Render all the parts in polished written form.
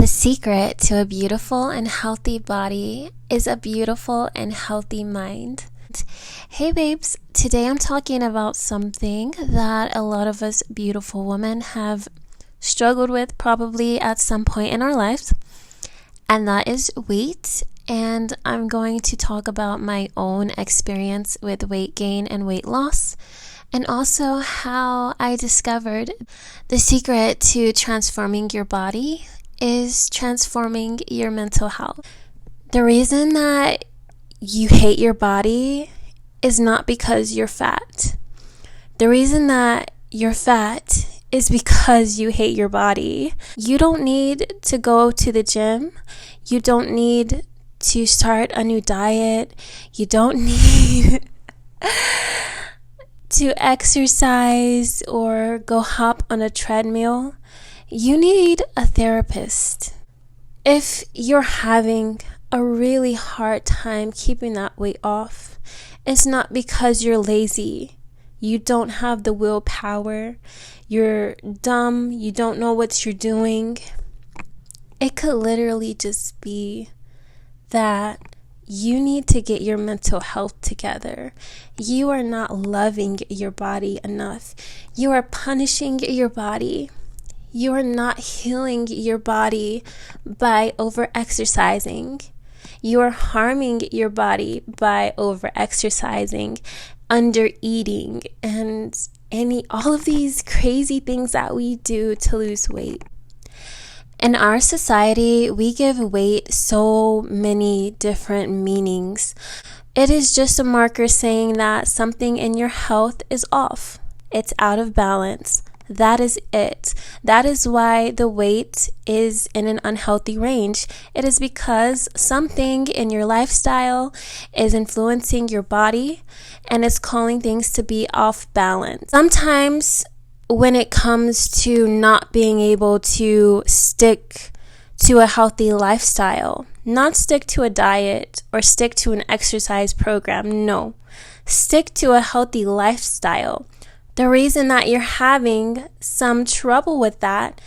The secret to a beautiful and healthy body is a beautiful and healthy mind. Hey babes, today I'm talking about something that a lot of us beautiful women have struggled with probably at some point in our lives, and that is weight. And I'm going to talk about my own experience with weight gain and weight loss, and also how I discovered the secret to transforming your body is transforming your mental health. The reason that you hate your body is not because you're fat. The reason that you're fat is because you hate your body. You don't need to go to the gym. You don't need to start a new diet. You don't need to exercise or go hop on a treadmill. You need a therapist. If you're having a really hard time keeping that weight off, it's not because you're lazy. You don't have the willpower. You're dumb. You don't know what you're doing. It could literally just be that you need to get your mental health together. You are not loving your body enough. You are punishing your body. You are not healing your body by over-exercising. You are harming your body by over-exercising, under-eating, and all of these crazy things that we do to lose weight. In our society, we give weight so many different meanings. It is just a marker saying that something in your health is off. It's out of balance. That is it. That is why the weight is in an unhealthy range. It is because something in your lifestyle is influencing your body and it's calling things to be off balance. Sometimes when it comes to not being able to stick to a healthy lifestyle, not stick to a diet or stick to an exercise program, no. Stick to a healthy lifestyle. The reason that you're having some trouble with that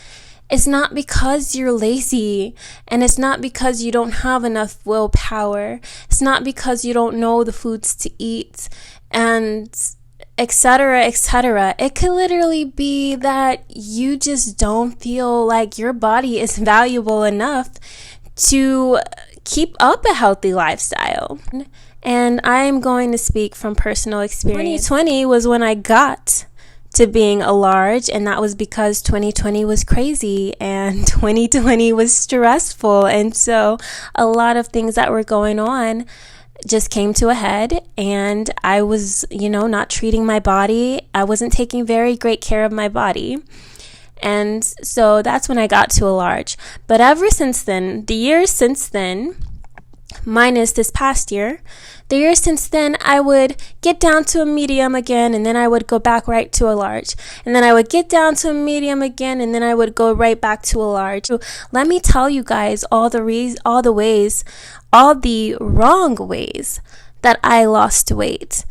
is not because you're lazy, and it's not because you don't have enough willpower. It's not because you don't know the foods to eat, and etc., etc. It could literally be that you just don't feel like your body is valuable enough to keep up a healthy lifestyle. And I am going to speak from personal experience. 2020 was when I got to being a large, and that was because 2020 was crazy and 2020 was stressful. And so a lot of things that were going on just came to a head, and I was, not treating my body. I wasn't taking very great care of my body. And so that's when I got to a large. But ever since then, the years since then, minus this past year, the years since then, I would get down to a medium again, and then I would go back right to a large. And then I would get down to a medium again, and then I would go right back to a large. So let me tell you guys all the wrong ways that I lost weight.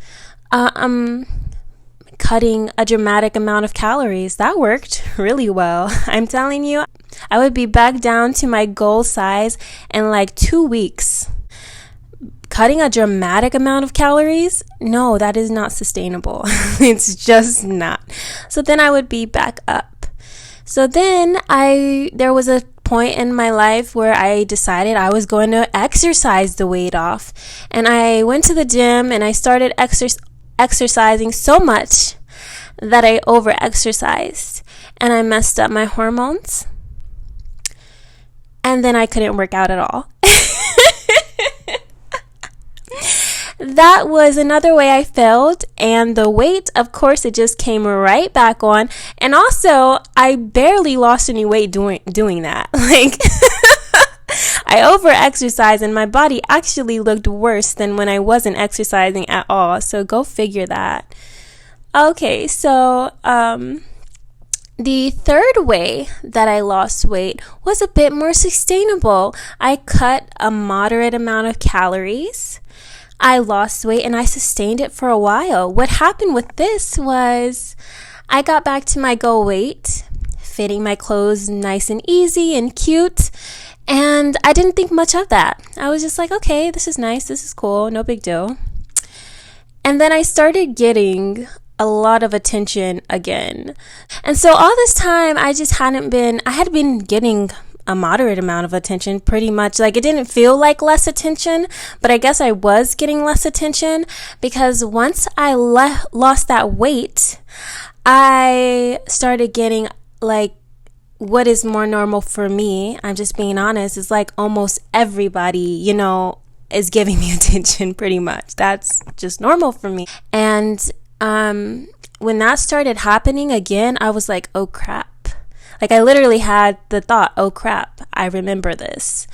Cutting a dramatic amount of calories. That worked really well. I'm telling you, I would be back down to my goal size in like 2 weeks. Cutting a dramatic amount of calories? No, that is not sustainable. It's just not. So then I would be back up. So then there was a point in my life where I decided I was going to exercise the weight off. And I went to the gym and I started exercising so much that I over-exercised. And I messed up my hormones. And then I couldn't work out at all. That was another way I failed, and the weight, of course, it just came right back on. And also, I barely lost any weight doing that. I over-exercised, and my body actually looked worse than when I wasn't exercising at all. So go figure that. Okay, so the third way that I lost weight was a bit more sustainable. I cut a moderate amount of calories. I lost weight and I sustained it for a while. What happened with this was I got back to my goal weight fitting my clothes nice and easy and cute. And I didn't think much of that. I was just like, okay, this is nice. This is cool. No big deal. And then I started getting a lot of attention again. And so all this time, I had been getting a moderate amount of attention, pretty much. Like, it didn't feel like less attention, but I guess I was getting less attention because once I lost that weight, I started getting like what is more normal for me. I'm just being honest. Is like almost everybody, is giving me attention pretty much. That's just normal for me. And when that started happening again, I was like, oh crap. Like, I literally had the thought, oh crap, I remember this.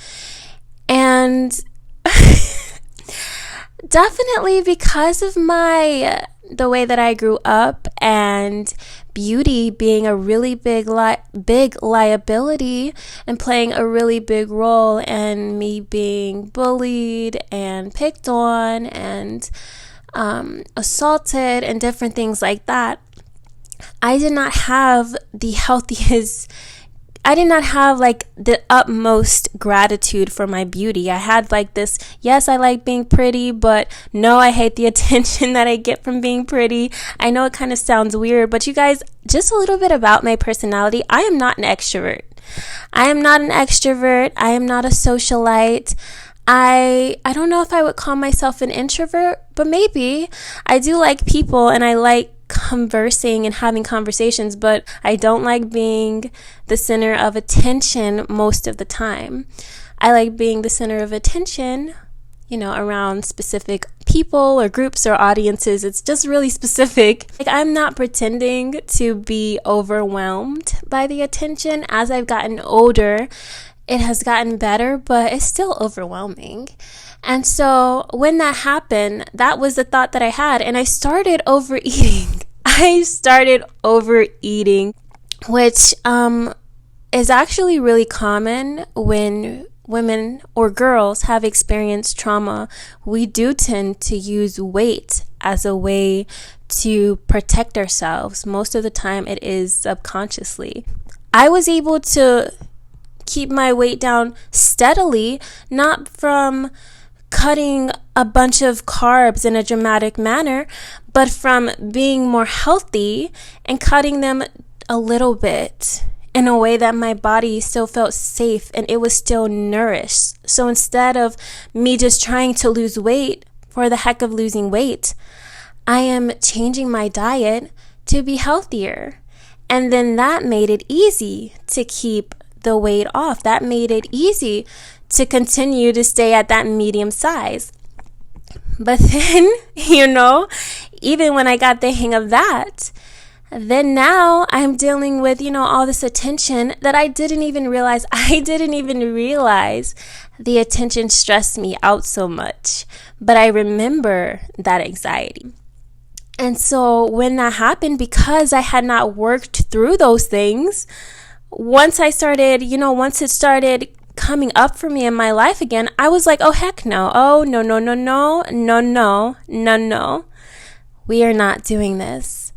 And definitely because of the way that I grew up and beauty being a really big liability and playing a really big role, and me being bullied and picked on and assaulted and different things like that, I did not have like the utmost gratitude for my beauty. I had like this, yes, I like being pretty, but no, I hate the attention that I get from being pretty. I know it kind of sounds weird, but you guys, just a little bit about my personality. I am not an extrovert. I am not a socialite. I don't know if I would call myself an introvert, but maybe. I do like people and I like conversing and having conversations, but I don't like being the center of attention most of the time. I like being the center of attention, around specific people or groups or audiences. It's just really specific. Like, I'm not pretending to be overwhelmed by the attention. As I've gotten older, it has gotten better, but it's still overwhelming. And so when that happened, that was the thought that I had, and I started overeating. Which is actually really common when women or girls have experienced trauma. We do tend to use weight as a way to protect ourselves. Most of the time it is subconsciously. I was able to keep my weight down steadily, not from cutting a bunch of carbs in a dramatic manner, but from being more healthy and cutting them a little bit in a way that my body still felt safe and it was still nourished. So instead of me just trying to lose weight for the heck of losing weight, I am changing my diet to be healthier. And then that made it easy to keep the weight off. That made it easy to continue to stay at that medium size. But then, even when I got the hang of that, then now I'm dealing with, all this attention that I didn't even realize. I didn't even realize the attention stressed me out so much. But I remember that anxiety. And so when that happened, because I had not worked through those things, once it started coming up for me in my life again, I was like, oh, heck no. Oh, no. We are not doing this.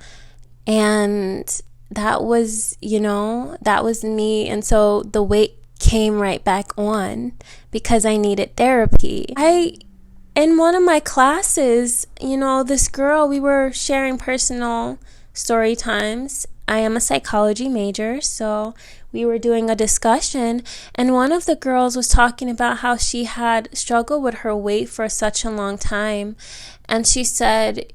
And that was me. And so the weight came right back on because I needed therapy. In one of my classes, this girl, we were sharing personal story times. I am a psychology major, so we were doing a discussion, and one of the girls was talking about how she had struggled with her weight for such a long time. And she said,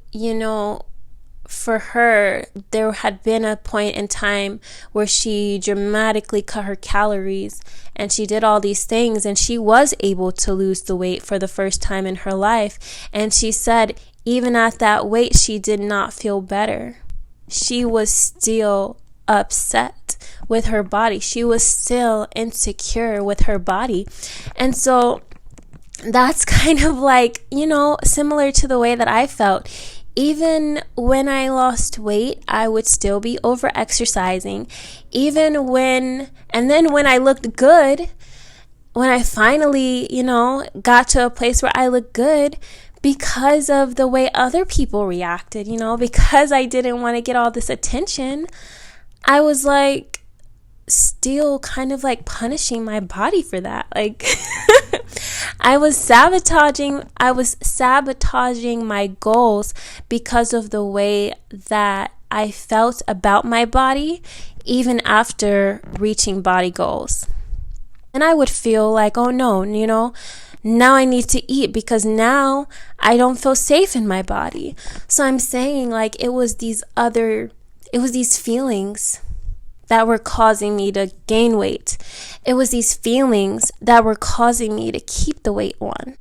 for her, there had been a point in time where she dramatically cut her calories and she did all these things and she was able to lose the weight for the first time in her life. And she said, even at that weight, she did not feel better. She was still upset with her body. She was still insecure with her body. And so that's kind of like, similar to the way that I felt. Even when I lost weight, I would still be over exercising. And then when I looked good, when I finally, got to a place where I looked good, because of the way other people reacted, because I didn't want to get all this attention, I was like, still kind of like punishing my body for that. Like I was sabotaging my goals because of the way that I felt about my body even after reaching body goals. And I would feel like, oh no, now I need to eat because now I don't feel safe in my body. So I'm saying like it was these feelings that were causing me to gain weight. It was these feelings that were causing me to keep the weight on.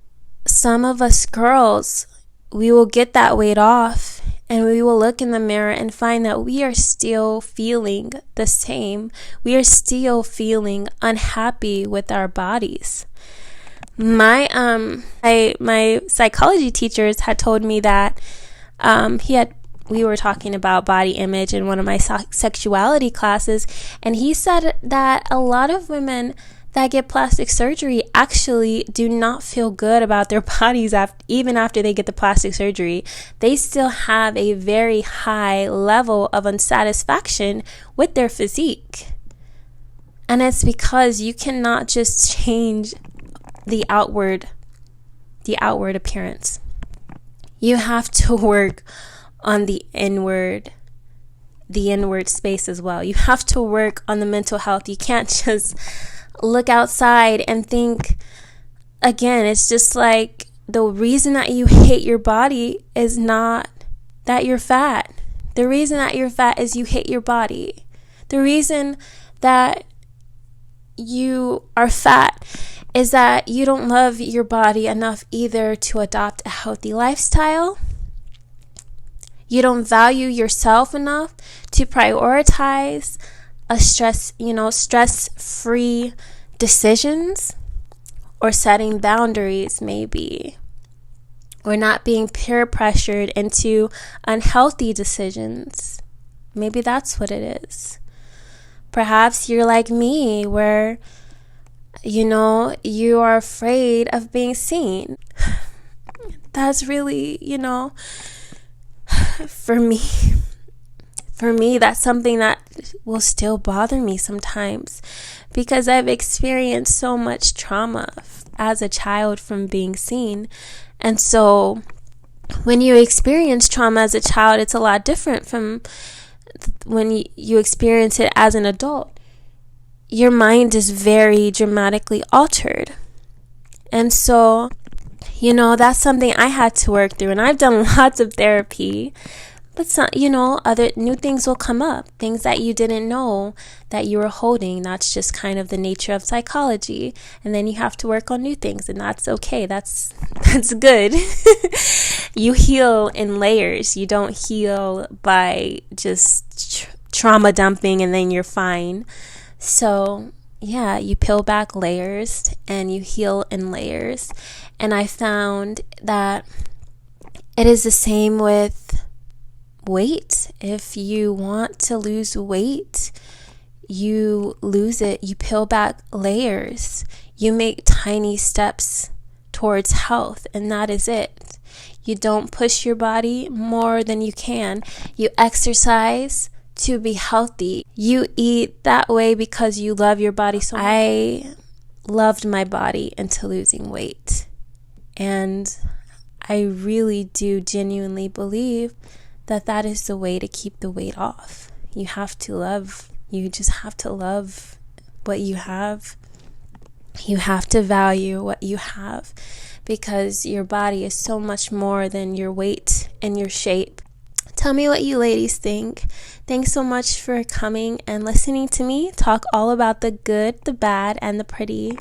Some of us girls, we will get that weight off and we will look in the mirror and find that we are still feeling the same. We are still feeling unhappy with our bodies. My psychology teachers had told me that we were talking about body image in one of my sexuality classes, and he said that a lot of women that get plastic surgery actually do not feel good about their bodies even after they get the plastic surgery. They still have a very high level of unsatisfaction with their physique. And it's because you cannot just change the outward appearance. You have to work on the inward space as well. You have to work on the mental health. You can't just look outside and think, again, it's just like the reason that you hate your body is not that you're fat. The reason that you're fat is you hate your body. The reason that you are fat is that you don't love your body enough either to adopt a healthy lifestyle. You don't value yourself enough to prioritize stress-free decisions, or setting boundaries maybe, or not being peer pressured into unhealthy decisions. Maybe that's what it is. Perhaps you're like me where, you are afraid of being seen. That's really, for me, that's something that will still bother me sometimes because I've experienced so much trauma as a child from being seen. And so when you experience trauma as a child, it's a lot different from when you experience it as an adult. Your mind is very dramatically altered. And so, that's something I had to work through. And I've done lots of therapy. But other new things will come up, things that you didn't know that you were holding. That's just kind of the nature of psychology. And then you have to work on new things, and that's okay. That's good. You heal in layers. You don't heal by just trauma dumping and then you're fine. So yeah, you peel back layers and you heal in layers. And I found that it is the same with weight. If you want to lose weight, you lose it. You peel back layers. You make tiny steps towards health, and that is it. You don't push your body more than you can. You exercise to be healthy. You eat that way because you love your body so much. I loved my body until losing weight. And I really do genuinely believe that is the way to keep the weight off. You just have to love what you have. You have to value what you have because your body is so much more than your weight and your shape. Tell me what you ladies think. Thanks so much for coming and listening to me talk all about the good, the bad, and the pretty.